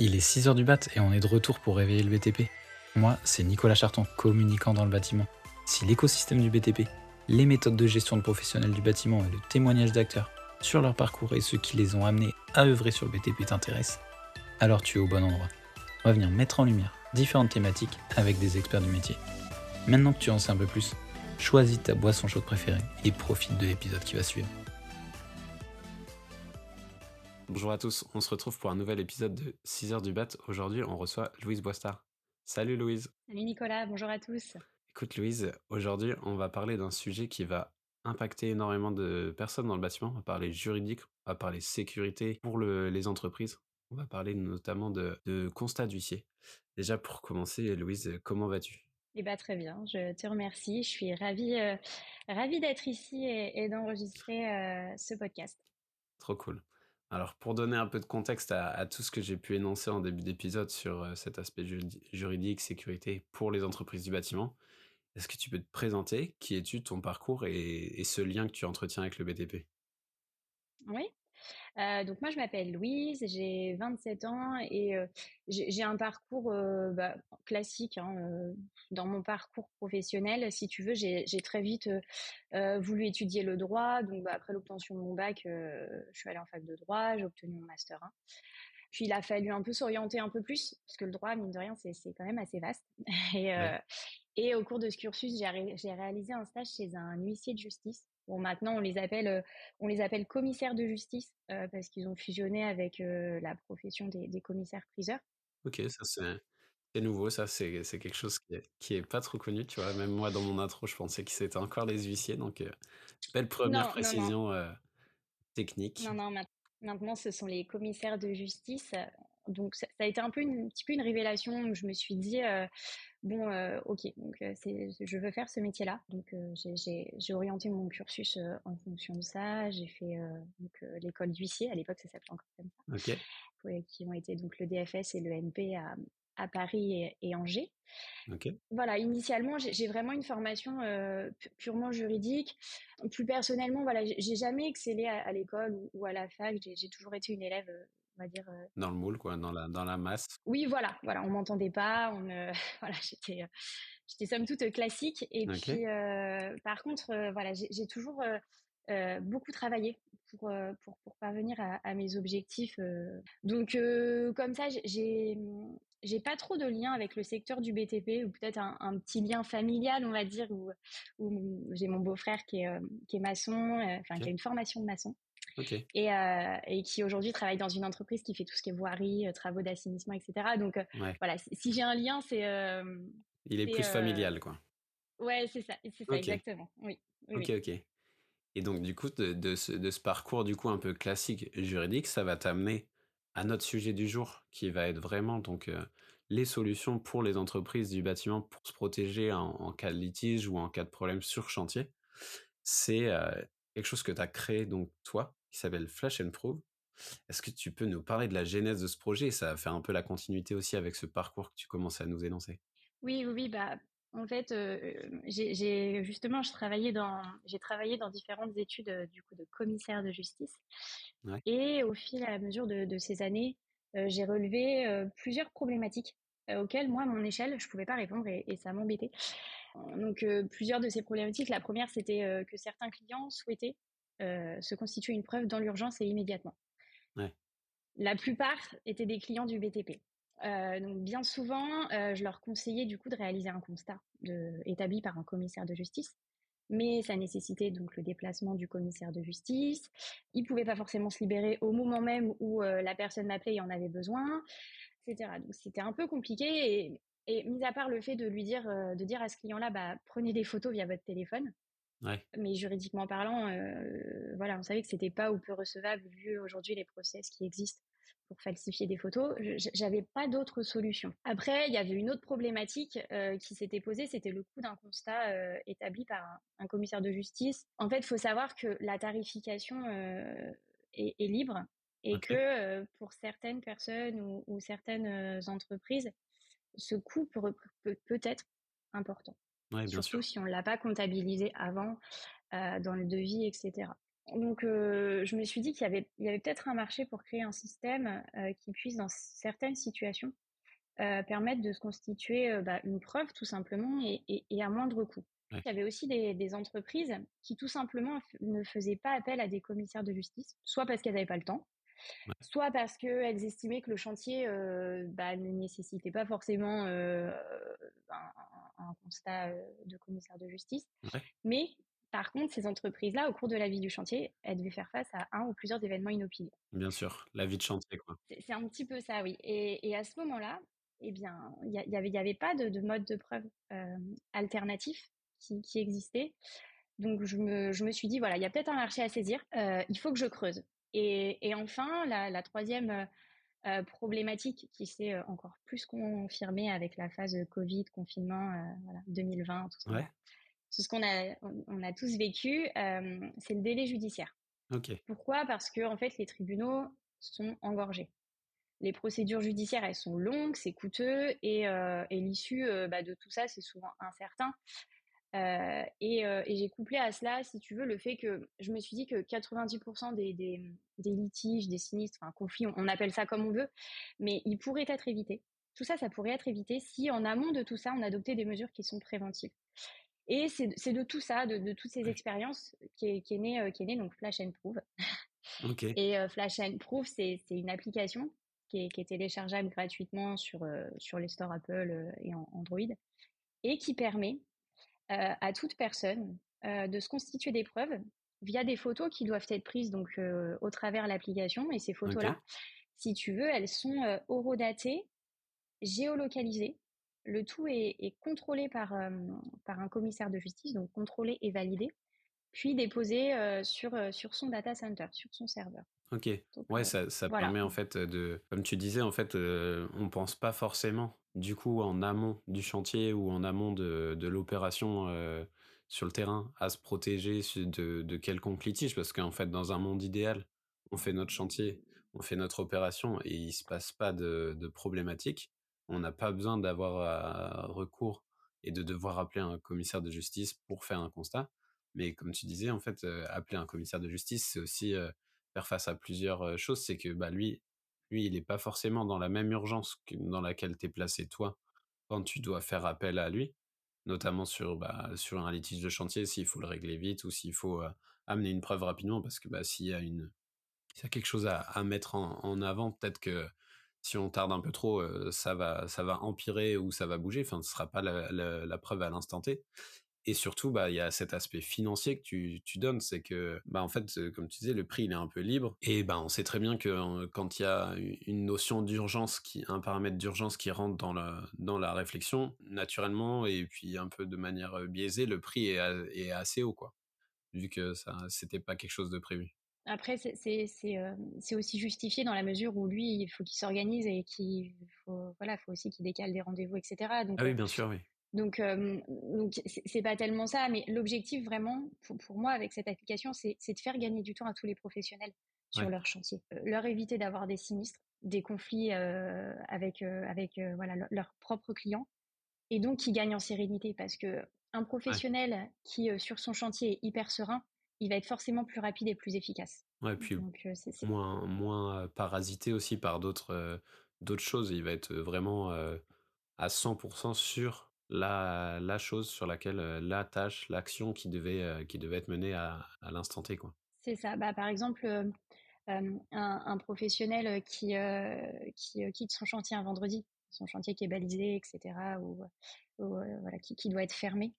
Il est 6 heures du mat et on est de retour pour réveiller le BTP. Moi, c'est Nicolas Charton, communicant dans le bâtiment. Si l'écosystème du BTP, les méthodes de gestion de professionnels du bâtiment et le témoignage d'acteurs sur leur parcours et ceux qui les ont amenés à œuvrer sur le BTP t'intéressent, alors tu es au bon endroit. On va venir mettre en lumière différentes thématiques avec des experts du métier. Maintenant que tu en sais un peu plus, choisis ta boisson chaude préférée et profite de l'épisode qui va suivre. Bonjour à tous, on se retrouve pour un nouvel épisode de 6 heures du bat. Aujourd'hui, on reçoit Louise Boistard. Salut Louise. Salut Nicolas, bonjour à tous. Écoute Louise, aujourd'hui, on va parler d'un sujet qui va impacter énormément de personnes dans le bâtiment. On va parler juridique, on va parler sécurité pour les entreprises. On va parler notamment de constat d'huissier. Déjà pour commencer, Louise, comment vas-tu? Eh bien, très bien, je te remercie. Je suis ravie d'être ici et d'enregistrer ce podcast. Trop cool. Alors, pour donner un peu de contexte à tout ce que j'ai pu énoncer en début d'épisode sur cet aspect juridique, sécurité pour les entreprises du bâtiment, est-ce que tu peux te présenter? Qui es-tu, ton parcours et ce lien que tu entretiens avec le BTP? Oui, donc moi je m'appelle Louise, j'ai 27 ans et j'ai un parcours classique hein, dans mon parcours professionnel. Si tu veux, j'ai très vite voulu étudier le droit. Donc après l'obtention de mon bac, je suis allée en fac de droit, j'ai obtenu mon master 1. Puis il a fallu un peu s'orienter un peu plus, parce que le droit, mine de rien, c'est quand même assez vaste. Et, Ouais. euh, et au cours de ce cursus, j'ai réalisé un stage chez un huissier de justice. Bon, maintenant, on les appelle commissaires de justice parce qu'ils ont fusionné avec la profession des commissaires-priseurs. OK, ça c'est nouveau, ça c'est quelque chose qui est pas trop connu, tu vois? Même moi dans mon intro, je pensais que c'était encore les huissiers, donc belle première Non, non, non, précision, technique. non, non. Maintenant, ce sont les commissaires de justice. Donc, ça a été un petit peu une révélation où je me suis dit, bon, ok, donc je veux faire ce métier-là. Donc, j'ai orienté mon cursus en fonction de ça. J'ai fait l'école d'huissier. À l'époque, ça s'appelait encore comme ça. OK, Ouais, qui ont été donc le DFS et le NP à Paris et Angers. OK. Voilà, initialement, j'ai vraiment une formation purement juridique. Plus personnellement, voilà, j'ai jamais excellé à l'école ou à la fac. J'ai toujours été une élève, on va dire. Dans le moule quoi, dans la masse. Oui, voilà, on m'entendait pas. Voilà, j'étais somme toute classique. Et OK. puis, par contre, voilà, j'ai toujours beaucoup travaillé pour parvenir à mes objectifs. Donc, comme ça, j'ai pas trop de lien avec le secteur du BTP ou peut-être un petit lien familial, on va dire, où j'ai mon beau-frère qui est maçon, enfin, qui a OK. une formation de maçon OK. et qui aujourd'hui travaille dans une entreprise qui fait tout ce qui est voirie, travaux d'assainissement, etc. Donc, Ouais. voilà, si j'ai un lien, Il est c'est plus familial quoi. ouais, c'est ça, OK. exactement. Oui, oui, OK, oui. OK. Et donc du coup, de ce parcours du coup un peu classique juridique, ça va t'amener à notre sujet du jour qui va être vraiment donc, les solutions pour les entreprises du bâtiment pour se protéger en cas de litige ou en cas de problème sur chantier. C'est, quelque chose que tu as créé donc toi, qui s'appelle Flash and Prove. Est-ce que tu peux nous parler de la genèse de ce projet? Ça va faire un peu la continuité aussi avec ce parcours que tu commences à nous énoncer. Oui, oui, oui, bah, en fait, justement, j'ai travaillé dans différentes études, du coup, de commissaire de justice. Ouais, Et au fil et à mesure de ces années, j'ai relevé plusieurs problématiques auxquelles, moi, à mon échelle, je pouvais pas répondre et ça m'embêtait. Donc, plusieurs de ces problématiques, la première, c'était que certains clients souhaitaient se constituer une preuve dans l'urgence et immédiatement. ouais, La plupart étaient des clients du BTP. Donc bien souvent, je leur conseillais du coup de réaliser un constat établi par un commissaire de justice, mais ça nécessitait donc le déplacement du commissaire de justice. Il pouvait pas forcément se libérer au moment même où la personne m'appelait et en avait besoin, etc. Donc c'était un peu compliqué et mis à part le fait de dire à ce client-là, bah, prenez des photos via votre téléphone, ouais. mais juridiquement parlant, voilà, on savait que c'était pas ou peu recevable vu aujourd'hui les process qui existent pour falsifier des photos. J'avais pas d'autre solution. Après, il y avait une autre problématique qui s'était posée, c'était le coût d'un constat établi par un commissaire de justice. En fait, il faut savoir que la tarification est libre et que OK. pour certaines personnes ou certaines entreprises, ce coût peut être important, Ouais, bien surtout sûr. si on ne l'a pas comptabilisé avant dans le devis, etc. Donc, je me suis dit qu'il y avait peut-être un marché pour créer un système qui puisse, dans certaines situations, permettre de se constituer une preuve tout simplement et à moindre coût. Ouais, Il y avait aussi des entreprises qui tout simplement ne faisaient pas appel à des commissaires de justice, soit parce qu'elles n'avaient pas le temps, ouais, soit parce qu'elles estimaient que le chantier ne nécessitait pas forcément un constat de commissaire de justice. ouais, Mais par contre, ces entreprises-là, au cours de la vie du chantier, elles devaient faire face à un ou plusieurs événements inopinés. bien sûr, la vie de chantier, quoi. C'est un petit peu ça, oui. Et à ce moment-là, eh bien, il y avait pas de mode de preuve alternatif qui existait. Donc, je me suis dit, voilà, il y a peut-être un marché à saisir. Il faut que je creuse. Et enfin, la troisième problématique qui s'est encore plus confirmée avec la phase Covid, confinement, voilà, 2020, Ouais, tout ce qu'on a tous vécu, c'est le délai judiciaire. OK. Pourquoi? Parce que en fait, les tribunaux sont engorgés. Les procédures judiciaires, elles sont longues, c'est coûteux et l'issue de tout ça, c'est souvent incertain. Et j'ai couplé à cela, si tu veux, le fait que je me suis dit que 90% des litiges, des sinistres, enfin conflits, on appelle ça comme on veut, mais ils pourraient être évités. Tout ça, ça pourrait être évité si en amont de tout ça, on adoptait des mesures qui sont préventives. Et c'est de tout ça, de toutes ces Ouais, expériences qui est né donc Flash and Prove. OK, Et Flash and Proof, c'est une application qui est téléchargeable gratuitement sur les stores Apple et en Android et qui permet à toute personne de se constituer des preuves via des photos qui doivent être prises donc au travers l'application. Et ces photos-là, OK, si tu veux, elles sont horodatées, géolocalisées. Le tout est contrôlé par un commissaire de justice, donc contrôlé et validé, puis déposé sur son data center, sur son serveur. OK. Donc Ouais, ça voilà. permet en fait, de comme tu disais, en fait, on pense pas forcément, du coup, en amont du chantier ou en amont de l'opération, sur le terrain, à se protéger de quelconque litige. Parce qu'en fait, dans un monde idéal, on fait notre chantier, on fait notre opération et il se passe pas de problématique. On n'a pas besoin d'avoir, recours et de devoir appeler un commissaire de justice pour faire un constat. Mais comme tu disais, en fait, appeler un commissaire de justice, c'est aussi, faire face à plusieurs, choses. C'est que, bah, lui, il est pas forcément dans la même urgence que dans laquelle tu es placé toi, quand tu dois faire appel à lui, notamment sur, bah, sur un litige de chantier, s'il faut le régler vite ou s'il faut, amener une preuve rapidement parce que, bah, s'il y a quelque chose à mettre en avant, peut-être que si on tarde un peu trop, ça va empirer ou ça va bouger. Enfin, ce sera pas la preuve à l'instant T. Et surtout, bah, il y a cet aspect financier que tu donnes, c'est que, bah, en fait, comme tu disais, le prix, il est un peu libre et bah, on sait très bien que, quand il y a une notion d'urgence un paramètre d'urgence qui rentre dans la réflexion, naturellement et puis un peu de manière, biaisée, le prix est assez haut, quoi, vu que ça c'était pas quelque chose de prévu. Après, c'est aussi justifié dans la mesure où lui, il faut qu'il s'organise et faut aussi qu'il décale des rendez-vous, etc. Ah oui, bien sûr, oui. Donc c'est pas tellement ça, mais l'objectif vraiment pour moi avec cette application, c'est de faire gagner du temps à tous les professionnels sur Ouais, leur chantier, leur éviter d'avoir des sinistres, des conflits avec voilà leurs propres clients, et donc qui gagnent en sérénité parce que un ouais. professionnel qui sur son chantier est hyper serein, il va être forcément plus rapide et plus efficace. Ouais, puis Donc c'est moins, parasité aussi par d'autres choses. Il va être vraiment, à 100 sur la chose sur laquelle, la tâche, l'action qui devait être menée à l'instant T, quoi. c'est ça. Bah, par exemple, un professionnel qui quitte son chantier un vendredi, son chantier qui est balisé, etc., ou voilà, qui doit être fermé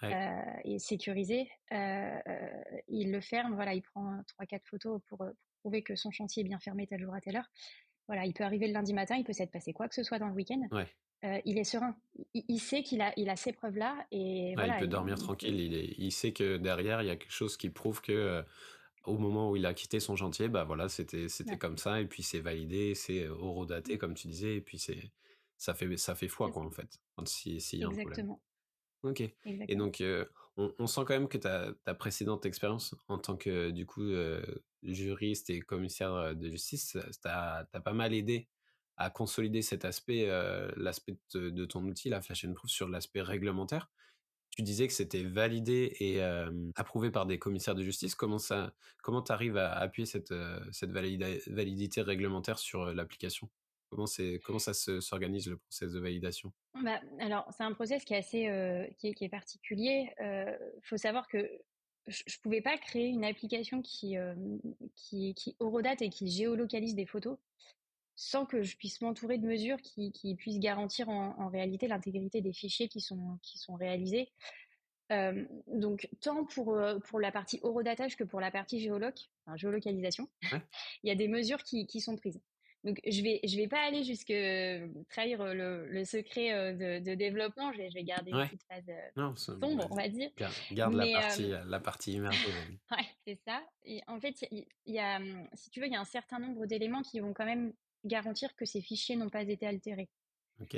Ouais, et sécurisé, il le ferme, voilà, il prend trois, quatre photos pour prouver que son chantier est bien fermé tel jour à telle heure. Voilà, il peut arriver le lundi matin, il peut s'être passé quoi que ce soit dans le week-end. ouais, Il est serein. Il sait qu'il a ces preuves-là et ouais, il voilà, peut dormir il peut. tranquille. Il sait que derrière, il y a quelque chose qui prouve que, au moment où il a quitté son chantier, bah, voilà, c'était Ouais, comme ça et puis c'est validé, c'est horodaté comme tu disais et puis ça fait foi, c'est quoi, ça. en fait, quand s'il y a un problème. Exactement. OK. Et Exactement. donc, on sent quand même que ta précédente expérience en tant que, du coup, juriste et commissaire, de justice, ça t'a pas mal aidé à consolider cet aspect, l'aspect de ton outil, la Flash and Proof, sur l'aspect réglementaire. tu disais que c'était validé et approuvé par des commissaires de justice. Comment tu arrives à appuyer cette validité réglementaire sur, l'application? Comment ça se s'organise le process de validation? Bah, alors, c'est un process qui est assez, qui est particulier. Faut savoir que je pouvais pas créer une application qui horodate et qui géolocalise des photos sans que je puisse m'entourer de mesures qui puissent garantir en réalité l'intégrité des fichiers qui sont réalisés. Donc, tant pour la partie horodatage que pour la partie enfin, géolocalisation, Ouais, il y a des mesures qui sont prises. Donc, je vais pas aller jusque trahir le secret de développement. Je vais garder une ouais. petite phase Non, c'est sombre, on vas-y, va dire. garde Mais la partie immergée, vas-y. ouais, c'est ça. Et en fait, il y a, si tu veux, il y a un certain nombre d'éléments qui vont quand même garantir que ces fichiers n'ont pas été altérés. OK,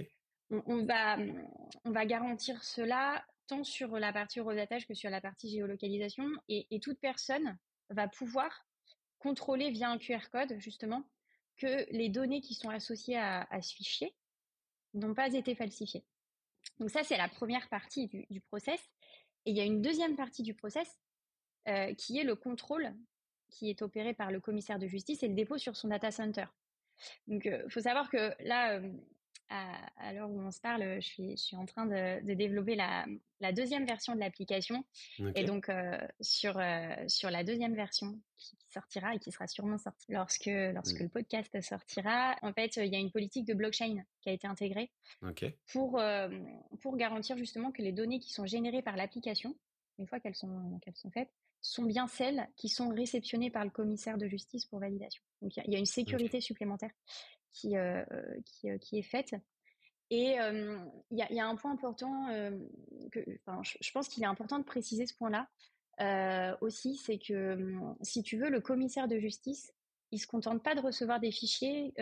On va garantir cela tant sur la partie horodatage que sur la partie géolocalisation. Et toute personne va pouvoir contrôler via un QR code, justement, que les données qui sont associées à ce fichier n'ont pas été falsifiées. Donc ça, c'est la première partie du process. Et il y a une deuxième partie du process qui est le contrôle qui est opéré par le commissaire de justice et le dépôt sur son data center. Donc, faut savoir que là, à l'heure où on se parle, je suis en train de développer la deuxième version de l'application. Et OK. donc, sur la deuxième version qui sortira et qui sera sûrement sortie lorsque Mmh. le podcast sortira, en fait, il y a une politique de blockchain qui a été intégrée OK. pour, euh, pour garantir justement que les données qui sont générées par l'application, une fois qu'elles sont faites, sont bien celles qui sont réceptionnées par le commissaire de justice pour validation. Donc il y a une OK. sécurité supplémentaire qui est faite. Et il y a un point important enfin, je pense qu'il est important de préciser ce point-là aussi, c'est que si tu veux, le commissaire de justice, il se contente pas de recevoir des fichiers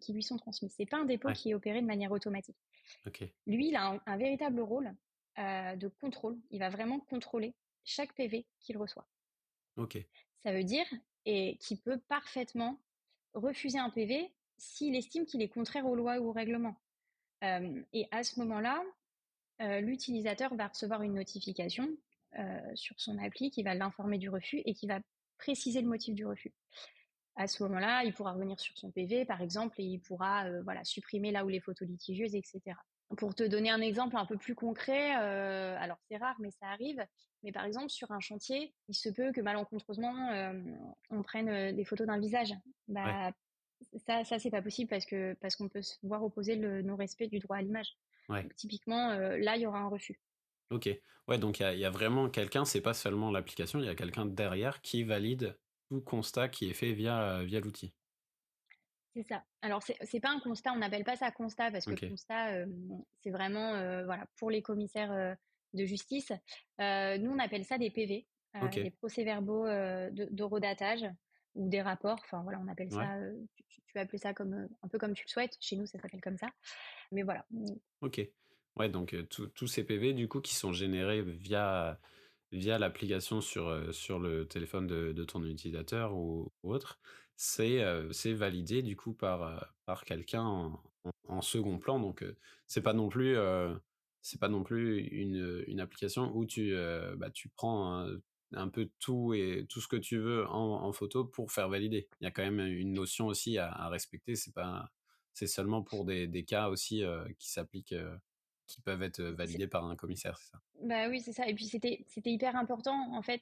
qui lui sont transmis. C'est pas un dépôt Ouais, qui est opéré de manière automatique. OK. Lui, il a un véritable rôle de contrôle. Il va vraiment contrôler chaque PV qu'il reçoit. OK. Ça veut dire et qu'il peut parfaitement refuser un PV s'il estime qu'il est contraire aux lois ou aux règlements. Et à ce moment-là, l'utilisateur va recevoir une notification sur son appli qui va l'informer du refus et qui va préciser le motif du refus. À ce moment-là, il pourra revenir sur son PV, par exemple, et il pourra voilà, supprimer là où les photos litigieuses, etc. Pour te donner un exemple un peu plus concret, alors c'est rare, mais ça arrive. Mais par exemple, sur un chantier, il se peut que malencontreusement, on prenne des photos d'un visage. Ouais, Bah, ça c'est pas possible parce qu'on peut se voir opposer le non-respect du droit à l'image. ouais. Donc typiquement, là, il y aura un refus. OK. Ouais, donc il y a vraiment quelqu'un, c'est pas seulement l'application, il y a quelqu'un derrière qui valide tout constat qui est fait via l'outil. C'est ça. Alors c'est pas un constat, on n'appelle pas ça constat parce que OK. constat, c'est vraiment voilà pour les commissaires de justice. Nous, on appelle ça des PV, des OK. procès-verbaux d'horodatage ou des rapports. Enfin voilà, on appelle Ouais. ça. Tu peux appeler ça comme un peu comme tu le souhaites. Chez nous, ça s'appelle comme ça. Mais voilà. OK. Ouais, donc tous ces PV du coup qui sont générés via l'application sur le téléphone de ton utilisateur ou autre, c'est validé du coup par quelqu'un en second plan donc c'est pas non plus une application où tu prends un peu tout et tout ce que tu veux en photo pour faire valider. Il y a quand même une notion aussi à respecter, c'est seulement pour des cas aussi, qui s'appliquent, qui peuvent être, validés par un commissaire, c'est ça? Bah oui, c'est ça. Et puis c'était hyper important en fait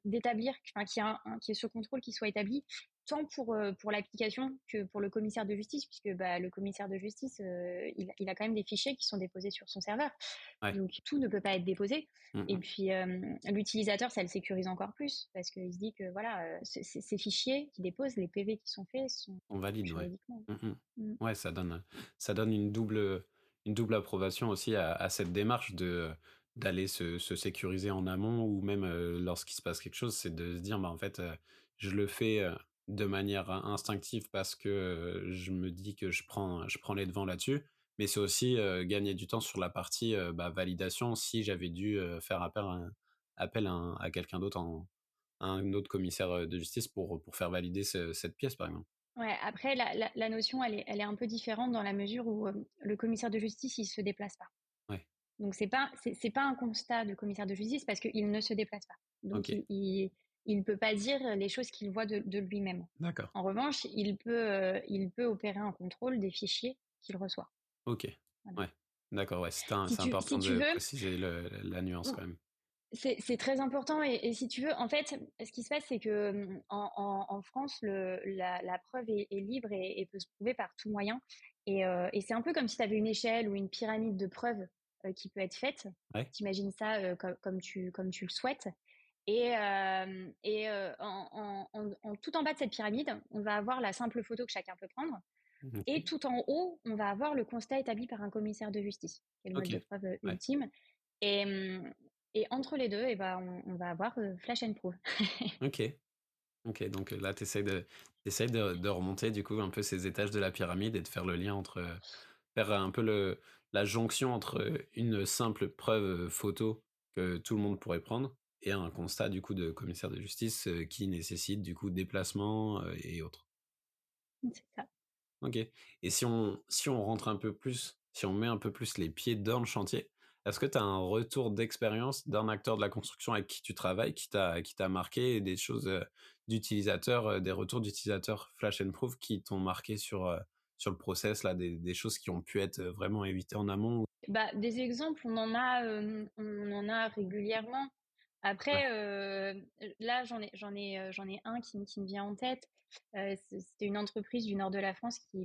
d'établir, enfin, qu'il y ait ce contrôle qui soit établi, tant pour l'application que pour le commissaire de justice, puisque bah, le commissaire de justice, il a quand même des fichiers qui sont déposés sur son serveur. Ouais. Donc tout ne peut pas être déposé. Mmh Et mh. puis l'utilisateur, ça le sécurise encore plus, parce qu'il se dit que voilà, ces fichiers qui déposent, les PV qui sont faits, sont On valide, ouais. juridiquement. Mmh mh. Mm. Ouais, ça donne une double approbation aussi à cette démarche d'aller se sécuriser en amont ou même, lorsqu'il se passe quelque chose, c'est de se dire: «Bah, en fait, je le fais, de manière instinctive parce que, je me dis que je prends les devants là-dessus». Mais c'est aussi, gagner du temps sur la partie, validation si j'avais dû, faire appel à quelqu'un d'autre à un autre commissaire, de justice pour faire valider cette pièce, par exemple. Ouais, après, la notion, elle est un peu différente dans la mesure où le commissaire de justice, il se déplace pas. Ouais. Donc c'est pas un constat de commissaire de justice parce qu'il ne se déplace pas. Donc OK, il ne peut pas dire les choses qu'il voit de lui-même. d'accord. En revanche, il peut opérer un contrôle des fichiers qu'il reçoit. OK, Voilà. ouais. D'accord, ouais, c'est Si important tu de veux, préciser la nuance quand même. c'est très important et si tu veux, en fait, ce qui se passe, c'est que en France, la preuve est libre et peut se prouver par tout moyen. Et c'est un peu comme si tu avais une échelle ou une pyramide de preuves qui peut être faite. Ouais. T'imagines ça comme tu le souhaites. Tout en bas de cette pyramide, on va avoir la simple photo que chacun peut prendre. Et OK. tout en haut, on va avoir le constat établi par un commissaire de justice, qui est le mode de OK. preuve Ouais. ultime. Et, et entre les deux, eh ben, on va avoir flash and proof. OK. OK, donc là, tu essayes de remonter du coup un peu ces étages de la pyramide et de faire le lien entre, faire un peu la jonction entre, une simple preuve, photo que tout le monde pourrait prendre et un constat du coup de commissaire de justice, qui nécessite du coup déplacement, et autres. C'est ça. OK, et si on rentre un peu plus, si on met un peu plus les pieds dans le chantier, est-ce que tu as un retour d'expérience d'un acteur de la construction avec qui tu travailles, qui t'a marqué et des choses, d'utilisateurs, des retours d'utilisateurs Flash and Proof qui t'ont marqué sur le process là, des choses qui ont pu être, vraiment évitées en amont? Bah, des exemples, on en a régulièrement. Ouais, Après, là, j'en ai un qui me vient en tête. C'était une entreprise du nord de la France qui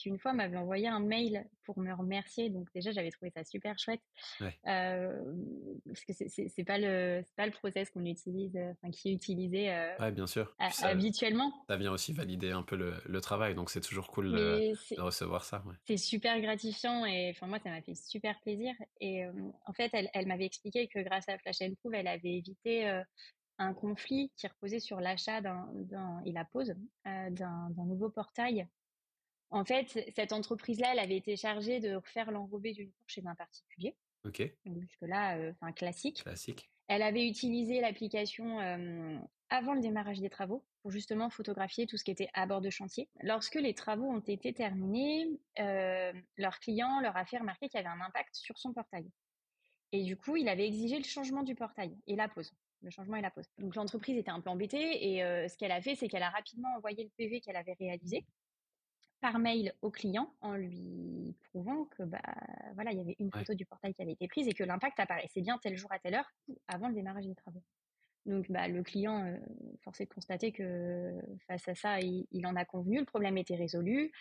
une fois m'avait envoyé un mail pour me remercier. Donc déjà, j'avais trouvé ça super chouette. ouais, Euh, Parce que c'est pas le process qu'on utilise, enfin, qui est utilisé ouais, bien sûr. Puis habituellement. ça vient aussi valider un peu le travail, donc c'est toujours cool, Mais de recevoir ça, ouais. c'est super gratifiant et enfin moi ça m'a fait super plaisir et en fait elle m'avait expliqué que grâce à Flash and Proof elle avait évité un conflit qui reposait sur l'achat et la pose d'un nouveau portail. En fait cette entreprise là elle avait été chargée de refaire l'enrobé d'une cour chez un particulier, OK, donc jusque là enfin classique. classique. Elle avait utilisé l'application avant le démarrage des travaux pour justement photographier tout ce qui était à bord de chantier. Lorsque les travaux ont été terminés, leur client leur a fait remarquer qu'il y avait un impact sur son portail. Et du coup, il avait exigé le changement du portail et la pose. Le changement et la pose. Donc l'entreprise était un peu embêtée et ce qu'elle a fait, c'est qu'elle a rapidement envoyé le PV qu'elle avait réalisé par mail au client en lui prouvant que bah voilà, il y avait une Ouais. photo du portail qui avait été prise et que l'impact apparaissait bien tel jour à telle heure avant le démarrage des travaux. Donc, bah, le client, force est de constater que face à ça, il en a convenu. Le problème était résolu.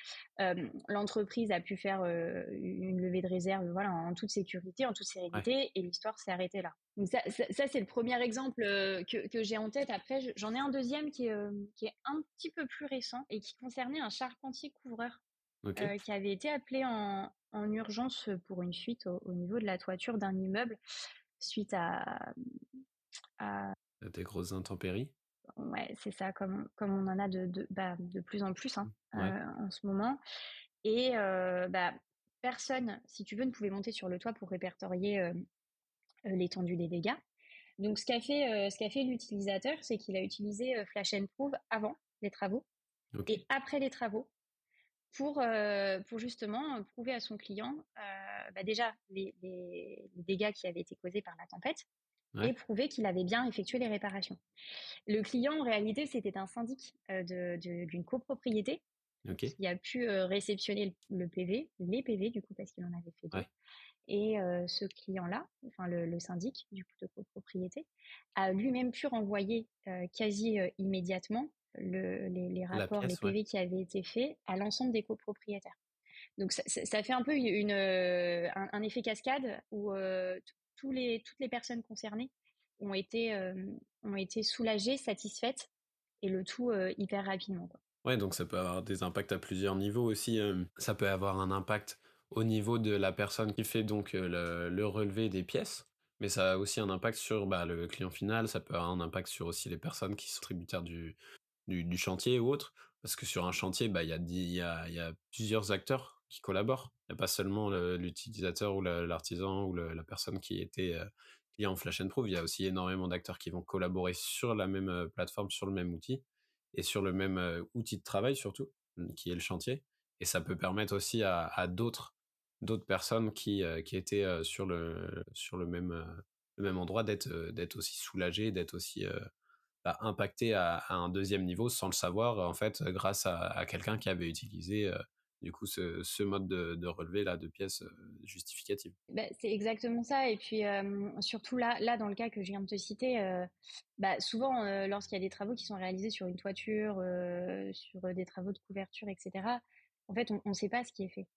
L'entreprise a pu faire une levée de réserve, voilà, en toute sécurité, en toute Ouais. sérénité, et l'histoire s'est arrêtée là. Donc ça c'est le premier exemple que j'ai en tête. Après, j'en ai un deuxième qui est un petit peu plus récent et qui concernait un charpentier couvreur OK. qui avait été appelé en urgence pour une fuite au niveau de la toiture d'un immeuble suite à Des grosses intempéries? ouais, c'est ça, comme on en a de plus en plus hein, Ouais. en ce moment. Et bah, personne, si tu veux, ne pouvait monter sur le toit pour répertorier l'étendue des dégâts. Donc, ce qu'a fait l'utilisateur, c'est qu'il a utilisé Flash and Proof avant les travaux OK. et après les travaux pour justement prouver à son client bah, déjà les dégâts qui avaient été causés par la tempête et Ouais. prouver qu'il avait bien effectué les réparations. Le client, en réalité, c'était un syndic d'une copropriété OK. qui a pu réceptionner le PV, les PV du coup, parce qu'il en avait fait deux. Ouais. Et ce client-là, enfin le syndic du coup de copropriété, a lui-même pu renvoyer quasi immédiatement les La rapports, les pièce, ouais. PV qui avaient été faits à l'ensemble des copropriétaires. Donc ça fait un peu un effet cascade où toutes les personnes concernées ont été soulagées, satisfaites et le tout hyper rapidement, quoi. Ouais, donc ça peut avoir des impacts à plusieurs niveaux aussi, ça peut avoir un impact au niveau de la personne qui fait donc, le relevé des pièces, mais ça a aussi un impact sur, bah, le client final, ça peut avoir un impact sur aussi les personnes qui sont tributaires du chantier ou autre. Parce que sur un chantier, bah, il y a plusieurs acteurs qui collaborent. Il y a pas seulement l'utilisateur ou l'artisan ou la personne qui était, client Flash and Proof. Il y a aussi énormément d'acteurs qui vont collaborer sur la même, plateforme, sur le même outil et sur le même, outil de travail surtout, qui est le chantier et ça peut permettre aussi à d'autres d'autres personnes qui étaient, sur le même endroit, d'être aussi soulagées, d'être aussi, impactées à un deuxième niveau sans le savoir, en fait, grâce à quelqu'un qui avait utilisé, du coup ce mode de relevé là de pièces, justificatives. Bah, c'est exactement ça. Et puis, surtout là, dans le cas que je viens de te citer, bah, souvent, lorsqu'il y a des travaux qui sont réalisés sur une toiture, sur des travaux de couverture, etc., en fait, on ne sait pas ce qui est fait.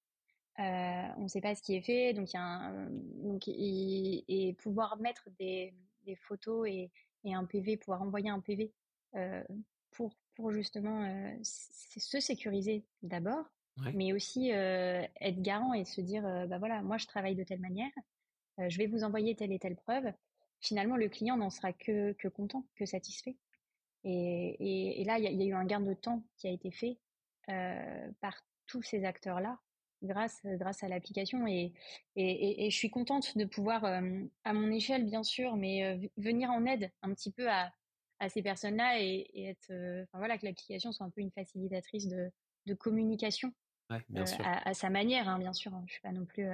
On ne sait pas ce qui est fait, donc il y a et pouvoir mettre des photos et un PV, pouvoir envoyer un PV euh, pour justement se sécuriser d'abord, Ouais, mais aussi être garant et se dire bah voilà, moi je travaille de telle manière, je vais vous envoyer telle et telle preuve. Finalement, le client n'en sera que content, que satisfait. Et là, il y a eu un gain de temps qui a été fait par tous ces acteurs-là grâce à l'application. Et je suis contente de pouvoir, à mon échelle, bien sûr, mais venir en aide un petit peu à ces personnes-là et être, enfin voilà, que l'application soit un peu une facilitatrice de communication ouais, bien sûr. à sa manière, hein, bien sûr. Hein, je suis pas non plus,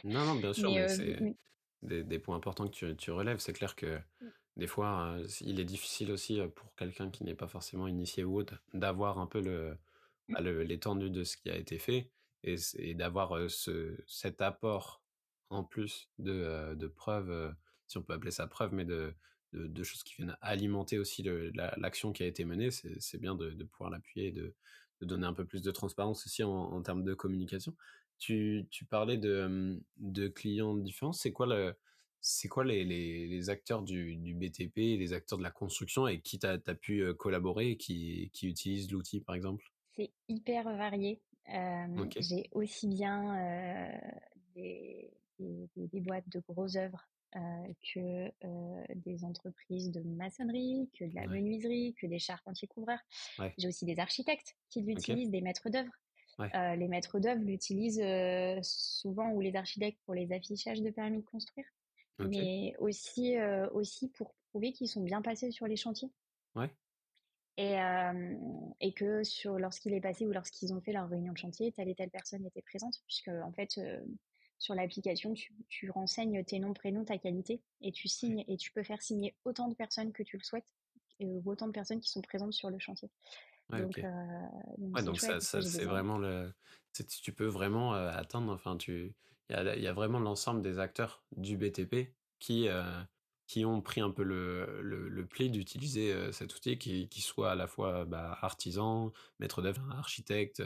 Non, non, bien sûr, mais, mais c'est des points importants que tu relèves. C'est clair que des fois, il est difficile aussi, pour quelqu'un qui n'est pas forcément initié ou autre, d'avoir un peu l'étendue de ce qui a été fait et d'avoir, cet apport en plus de preuves, si on peut appeler ça preuve, mais de choses qui viennent alimenter aussi l'action qui a été menée. C'est bien de pouvoir l'appuyer et de donner un peu plus de transparence aussi en termes de communication. Tu parlais de clients différents. C'est quoi les acteurs du BTP, les acteurs de la construction avec qui tu as pu, collaborer et qui utilisent l'outil, par exemple? c'est hyper varié. OK, J'ai aussi bien des boîtes de grosses œuvres que des entreprises de maçonnerie, que de la ouais, menuiserie, que des charpentiers couvreurs. ouais, J'ai aussi des architectes qui OK, l'utilisent, des maîtres d'œuvre. ouais, Les maîtres d'œuvre l'utilisent souvent, ou les architectes, pour les affichages de permis de construire, OK, mais aussi pour prouver qu'ils sont bien passés sur les chantiers. ouais, Et que lorsqu'il est passé ou lorsqu'ils ont fait leur réunion de chantier, telle et telle personne était présente, puisque en fait, sur l'application, tu renseignes tes noms, prénoms, ta qualité, et tu ouais, signes, et tu peux faire signer autant de personnes que tu le souhaites, ou autant de personnes qui sont présentes sur le chantier. ouais, OK. Donc, euh, donc Ouais, c'est donc chouette. Ça, j'ai c'est des vraiment tu peux vraiment, atteindre enfin il y a vraiment l'ensemble des acteurs du BTP qui ont pris un peu le pli d'utiliser, cet outil qui soit à la fois, artisan, maître d'œuvre, architecte,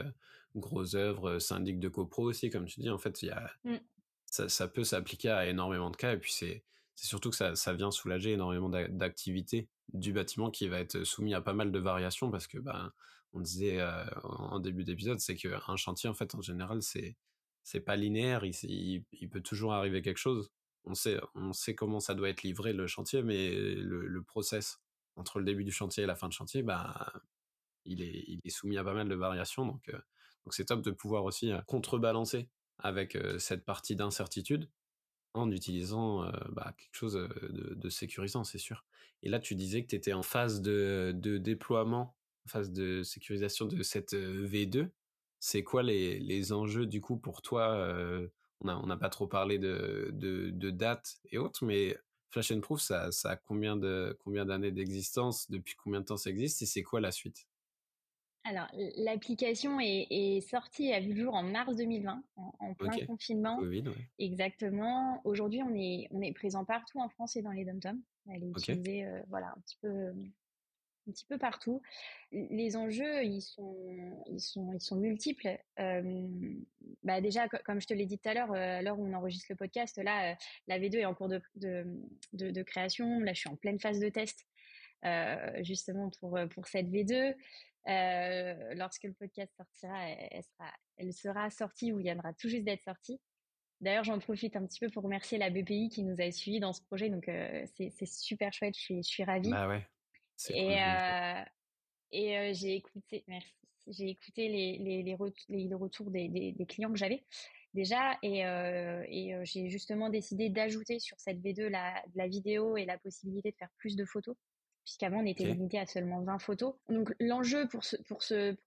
gros œuvres, syndic de copro aussi comme tu dis. En fait, il y a Mm. ça peut s'appliquer à énormément de cas et puis c'est surtout que ça vient soulager énormément d'activités du bâtiment qui va être soumis à pas mal de variations parce que, ben, on disait, en début d'épisode, c'est qu'un chantier, en fait, en général, c'est pas linéaire, il peut toujours arriver quelque chose. On sait comment ça doit être livré le chantier, mais le process entre le début du chantier et la fin de chantier, ben, il est soumis à pas mal de variations donc c'est top de pouvoir aussi, contrebalancer avec, cette partie d'incertitude en utilisant, quelque chose, de sécurisant, c'est sûr. Et là, tu disais que tu étais en phase de déploiement, en phase de sécurisation de cette, V2. C'est quoi les enjeux du coup pour toi? On n'a pas trop parlé de dates et autres, mais Flash and Proof, ça a combien d'années d'existence? Depuis combien de temps ça existe et c'est quoi la suite? Alors, l'application est sortie et a vu le jour en mars 2020, en plein OK. confinement. Covid, ouais. Exactement. Aujourd'hui, on est présent partout en France et dans les dom-toms. Elle est OK. utilisée, voilà, un petit peu partout. Les enjeux, ils sont multiples. Bah déjà, comme je te l'ai dit tout à l'heure, à l'heure où on enregistre le podcast, là, la V2 est en cours de création. Là, je suis en pleine phase de test, justement pour cette V2. Lorsque le podcast sortira, elle sera sortie, ou il viendra tout juste d'être sortie. D'ailleurs, j'en profite un petit peu pour remercier la BPI qui nous a suivis dans ce projet. Donc, c'est super chouette. Je suis ravie. Bah, ouais, c'est cool Et, de l'entendre. j'ai écouté, merci, j'ai écouté les retours des clients que j'avais déjà. Et j'ai justement décidé d'ajouter sur cette V2 de la vidéo et la possibilité de faire plus de photos, puisqu'avant on était OK. limité à seulement 20 photos. Donc l'enjeu pour cette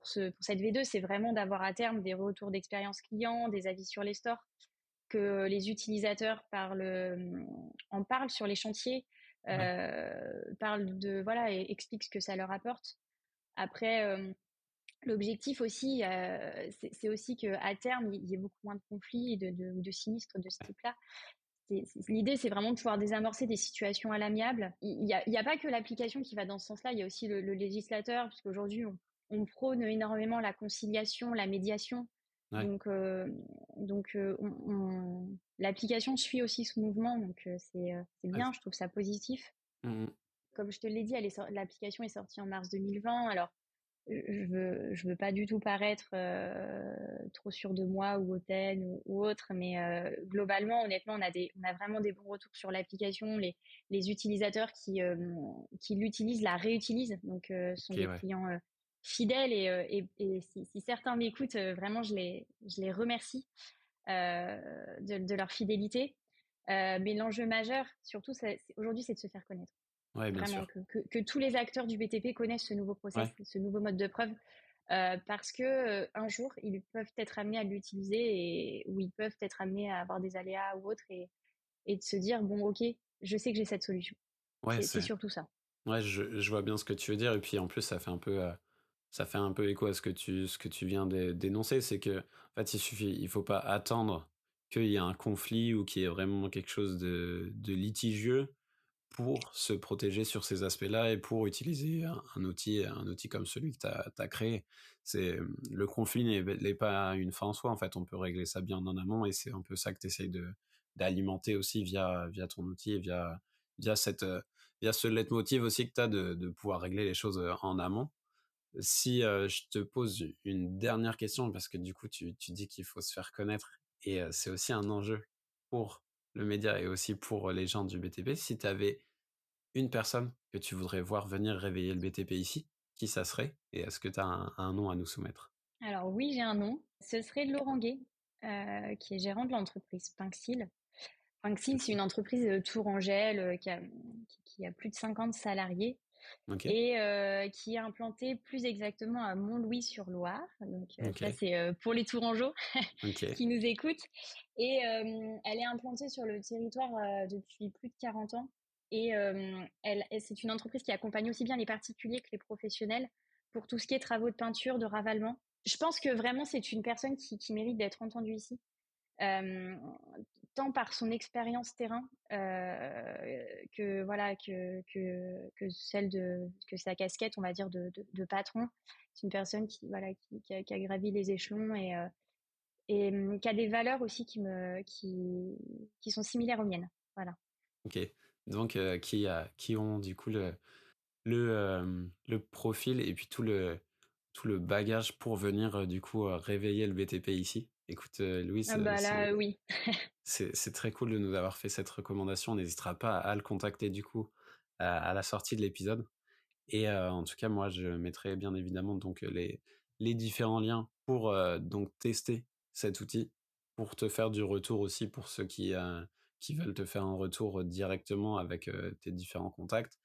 V2, c'est vraiment d'avoir à terme des retours d'expérience client, des avis sur les stores, que les utilisateurs en parlent sur les chantiers, parlent et expliquent ce que ça leur apporte. Après, l'objectif aussi, c'est aussi qu'à terme, il y ait beaucoup moins de conflits et de sinistres de ce type-là. L'idée, c'est vraiment de pouvoir désamorcer des situations à l'amiable. Il y a pas que l'application qui va dans ce sens-là, il y a aussi le législateur, puisqu'aujourd'hui, on prône énormément la conciliation, la médiation. Ouais. Donc, l'application suit aussi ce mouvement, donc c'est bien, je trouve ça positif. Mmh. Comme je te l'ai dit, l'application est sortie en mars 2020. Alors, je veux pas du tout paraître trop sûre de moi ou hautaine ou autre, mais globalement, honnêtement, on a vraiment des bons retours sur l'application. Les utilisateurs qui l'utilisent la réutilisent, donc sont des clients fidèles et si certains m'écoutent, vraiment, je les remercie de leur fidélité. Mais l'enjeu majeur, surtout, aujourd'hui, c'est de se faire connaître. Ouais, bien Vraiment, sûr. que tous les acteurs du BTP connaissent ce nouveau process, ce nouveau mode de preuve, parce que un jour, ils peuvent être amenés à l'utiliser ou ils peuvent être amenés à avoir des aléas ou autres et de se dire, bon, ok, je sais que j'ai cette solution. Ouais, C'est surtout ça. Ouais, je vois bien ce que tu veux dire et puis en plus ça fait un peu écho à ce que tu viens d'énoncer, c'est que en fait il faut pas attendre qu'il y ait un conflit ou qu'il y ait vraiment quelque chose de litigieux pour se protéger sur ces aspects-là et pour utiliser un outil comme celui que tu as créé. Le conflit n'est pas une fin en soi, en fait, on peut régler ça bien en amont et c'est un peu ça que tu essayes d'alimenter aussi via ton outil et via via ce leitmotiv aussi que tu as de pouvoir régler les choses en amont. Si je te pose une dernière question, parce que du coup, tu dis qu'il faut se faire connaître et c'est aussi un enjeu pour le média et aussi pour les gens du BTP. Si tu avais une personne que tu voudrais voir venir réveiller le BTP ici, qui ça serait? Et est-ce que tu as un nom à nous soumettre? Alors oui, j'ai un nom. Ce serait Laurent Gay, qui est gérant de l'entreprise Pinxil. Pinxil, c'est OK. une entreprise tourangelle qui a plus de 50 salariés OK. et qui est implantée plus exactement à Montlouis-sur-Loire. Donc ça, OK. c'est pour les Tourangeaux OK. qui nous écoutent. Et elle est implantée sur le territoire depuis plus de 40 ans. Et c'est une entreprise qui accompagne aussi bien les particuliers que les professionnels pour tout ce qui est travaux de peinture, de ravalement. Je pense que vraiment, c'est une personne qui mérite d'être entendue ici. Euh, Tant par son expérience terrain que sa casquette, on va dire, de patron. C'est une personne qui a gravi les échelons et qui a des valeurs aussi qui sont similaires aux miennes. Voilà. OK. Donc qui ont du coup le profil et puis tout le bagage pour venir, du coup, réveiller le BTP ici. Écoute, Louise, Ah bah là, oui. c'est très cool de nous avoir fait cette recommandation. On n'hésitera pas à le contacter, du coup, à la sortie de l'épisode et en tout cas, moi, je mettrai bien évidemment donc les différents liens pour, donc tester cet outil, pour te faire du retour aussi pour ceux qui veulent te faire un retour directement avec, tes différents contacts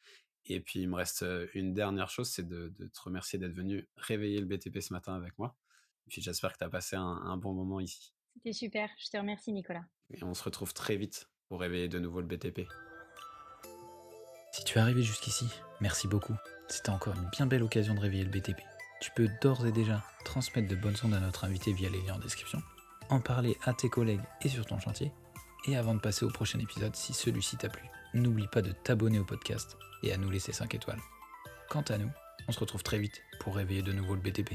et puis, il me reste, une dernière chose, c'est de te remercier d'être venu réveiller le BTP ce matin avec moi. Et puis, j'espère que tu as passé un bon moment ici. C'était super. Je te remercie, Nicolas. Et on se retrouve très vite pour réveiller de nouveau le BTP. Si tu es arrivé jusqu'ici, merci beaucoup. C'était encore une bien belle occasion de réveiller le BTP. Tu peux d'ores et déjà transmettre de bonnes ondes à notre invité via les liens en description, en parler à tes collègues et sur ton chantier, et avant de passer au prochain épisode, si celui-ci t'a plu, n'oublie pas de t'abonner au podcast et à nous laisser 5 étoiles. Quant à nous, on se retrouve très vite pour réveiller de nouveau le BTP.